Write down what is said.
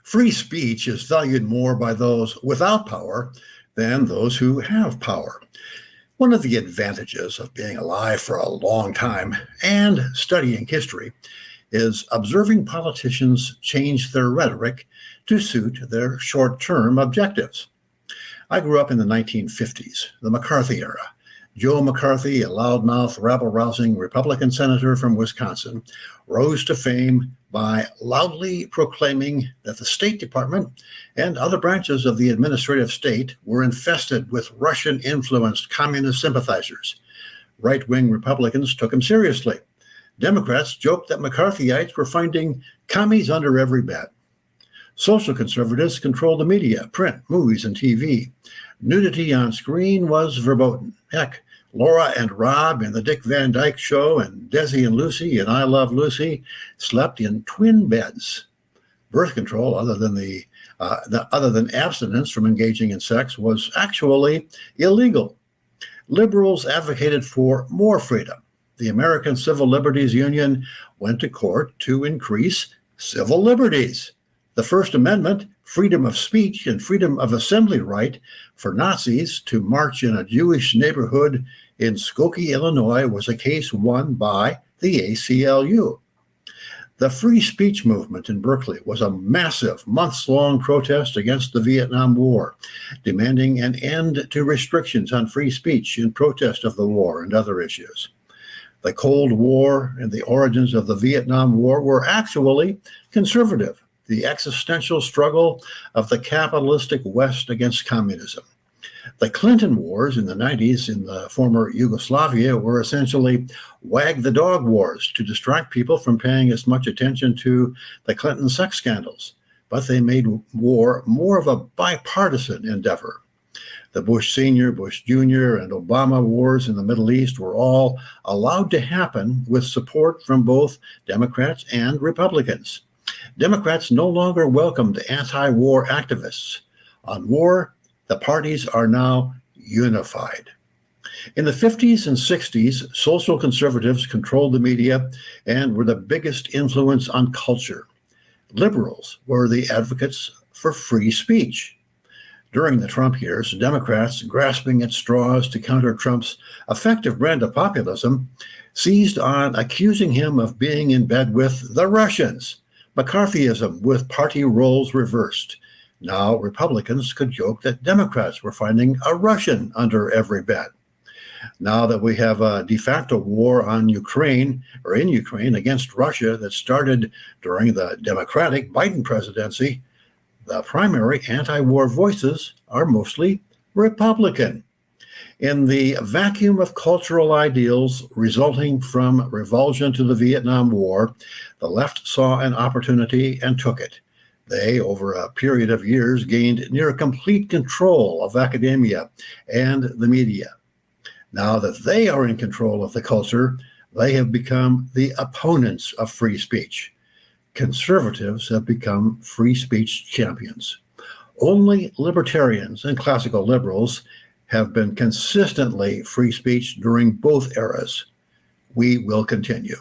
Free speech is valued more by those without power than those who have power. One of the advantages of being alive for a long time and studying history is observing politicians change their rhetoric to suit their short-term objectives. I grew up in the 1950s, the McCarthy era. Joe McCarthy, a loudmouth, rabble-rousing Republican senator from Wisconsin, rose to fame by loudly proclaiming that the State Department and other branches of the administrative state were infested with Russian-influenced communist sympathizers. Right-wing Republicans took him seriously. Democrats joked that McCarthyites were finding commies under every bed. Social conservatives controlled the media, print, movies, and TV. Nudity on screen was verboten. Heck, Laura and Rob in The Dick Van Dyke Show and Desi and Lucy in I Love Lucy slept in twin beds. Birth control, other than abstinence from engaging in sex, was actually illegal. Liberals advocated for more freedom. The American Civil Liberties Union went to court to increase civil liberties. The First Amendment, freedom of speech and freedom of assembly right for Nazis to march in a Jewish neighborhood in Skokie, Illinois, was a case won by the ACLU. The free speech movement in Berkeley was a massive, months-long protest against the Vietnam War, demanding an end to restrictions on free speech in protest of the war and other issues. The Cold War and the origins of the Vietnam War were actually conservative. The existential struggle of the capitalistic West against communism. The Clinton Wars in the 90s in the former Yugoslavia were essentially wag the dog wars to distract people from paying as much attention to the Clinton sex scandals, but they made war more of a bipartisan endeavor. The Bush Sr., Bush Jr., and Obama wars in the Middle East were all allowed to happen with support from both Democrats and Republicans. Democrats no longer welcomed anti-war activists. On war, the parties are now unified. In the 50s and 60s, social conservatives controlled the media and were the biggest influence on culture. Liberals were the advocates for free speech. During the Trump years, Democrats, grasping at straws to counter Trump's effective brand of populism, seized on accusing him of being in bed with the Russians. McCarthyism with party roles reversed. Now Republicans could joke that Democrats were finding a Russian under every bed. Now that we have a de facto war in Ukraine against Russia that started during the Democratic Biden presidency, the primary anti-war voices are mostly Republican. In the vacuum of cultural ideals resulting from revulsion to the Vietnam War, the left saw an opportunity and took it. They, over a period of years, gained near complete control of academia and the media. Now that they are in control of the culture, they have become the opponents of free speech. Conservatives have become free speech champions. Only libertarians and classical liberals have been consistently free speech during both eras. We will continue.